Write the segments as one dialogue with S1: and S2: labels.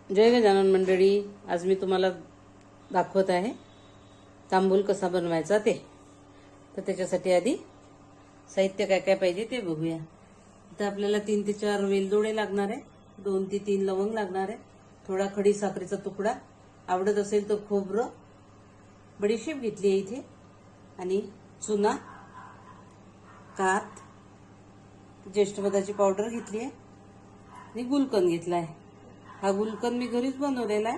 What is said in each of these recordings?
S1: जय गजानन मंडळी, आज मी तुम्हाला दाखवत आहे तांबूल कसा बनवायचा ते. तर त्याच्यासाठी आधी साहित्य काय काय पाहिजे ते बघूया. तर आपल्याला 3 ते 4 वेलदोडे लागणार आहे, 2 ते 3 लवंग लागणार आहे, थोडा खडी साखरेचा तुकडा, आवडत असेल तर खोबरं, बडीशेप घेतली आहे इथे, आणि चुना, कात, ज्येष्ठ मधाची पावडर घेतली आहे आणि गुलकंद घेतला आहे. हा गुलकंद मी घरीच बनवलेला आहे.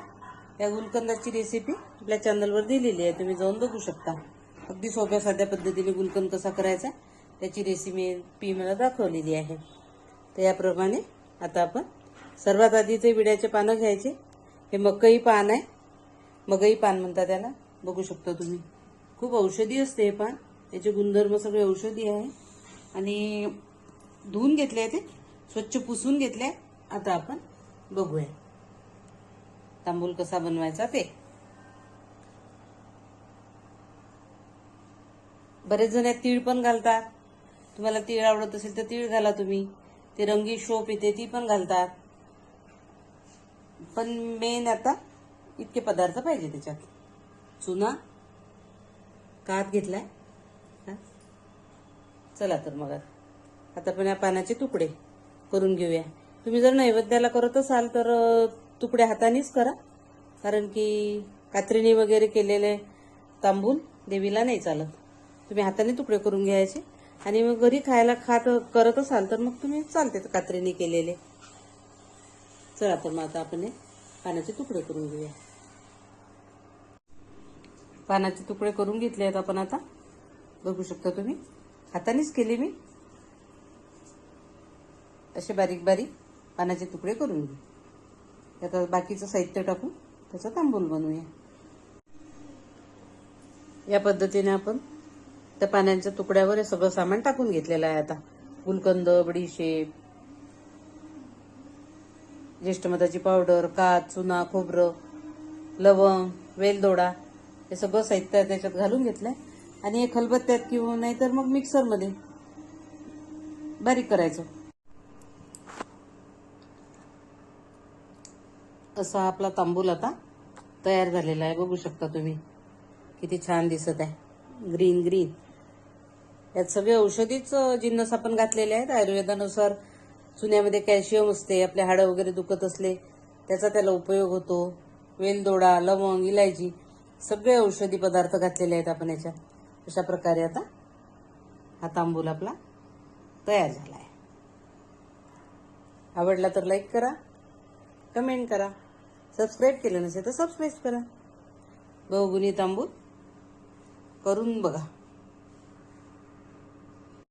S1: या गुलकंदाची रेसिपी आपल्या चॅनलवर दिलेली आहे, तुम्ही जाऊन बघू शकता. अगदी सोप्या साध्या पद्धतीने गुलकंद कसा करायचा त्याची रेसिपी मला दाखवलेली आहे. तर याप्रमाणे आता आपण सर्वात आधी ते विड्याचे पानं घ्यायचे. हे मकई पान आहे, मगई पान म्हणतात त्याला, बघू शकता तुम्ही. खूप औषधी असते हे पान, त्याचे गुणधर्म सगळे औषधी आहे. आणि धुवून घेतले ते, स्वच्छ पुसून घेतले. आता आपण बघूया तांबूल कसा बनवायचा ते. बरेच जण यात तीळ पण घालतात. तुम्हाला तीळ आवडत असेल तर तीळ घाला तुम्ही. ते रंगी शोप येते ती पण घालतात. पण मेन आता इतके पदार्थ पाहिजे त्याच्यात. चुना, कात घेतलाय. चला तर मग आता पण या पानाचे तुकडे करून घेऊया. तुम्ही जर नैवेद्याला करत असाल तर तुकडे हातानेच करा, कारण की कात्रीने वगैरे केलेले तांबूल देवीला नाही चालत. तुम्ही हाताने तुकडे करून घ्यायचे, आणि मग घरी खायला करत असाल तर मग तुम्ही चालते कात्रीने केलेले. चला तर मग आता आपण पानाचे तुकडे करून घेऊया. पानाचे तुकडे करून घेतले आहेत आपण. आता बघू शकता तुम्ही, हातानेच केले मी. असे बारीक बारीक पानाचे तुकडे करून घेऊ. आता बाकीचं साहित्य टाकून त्याचा तांबूल बनवूया. या पद्धतीने आपण त्या पानांच्या तुकड्यावर हे सगळं सामान टाकून घेतलेलं आहे. आता गुलकंद, बडीशेप, ज्येष्ठ मधाची पावडर, कात, चुना, खोबरं, लवंग, वेलदोडा, हे सगळं साहित्य त्याच्यात घालून घेतलंय. आणि हे खलबत्त्यात किंवा नाहीतर मग मिक्सरमध्ये बारीक करायचं. असा आपला तांबूल आता तयार झालेला आहे. बघू शकता तुम्ही, किती छान दिसत आहे, ग्रीन ग्रीन. यात सगळे औषधीच जिन्नस आपण घातलेले आहेत. आयुर्वेदानुसार चुन्यामध्ये कॅल्शियम असते, आपले हाडं वगैरे दुखत असले त्याचा त्याला उपयोग होतो. वेलदोडा, लवंग, इलायची, सगळे औषधी पदार्थ घातलेले आहेत आपण याच्यात. अशा प्रकारे आता हा तांबूल आपला तयार झाला आहे. आवडला तर लाईक करा, कमेंट करा, सबस्क्राईब केलं नसेल तर सबस्क्राईब करा. बहुगुणी तांबूल करून बघा.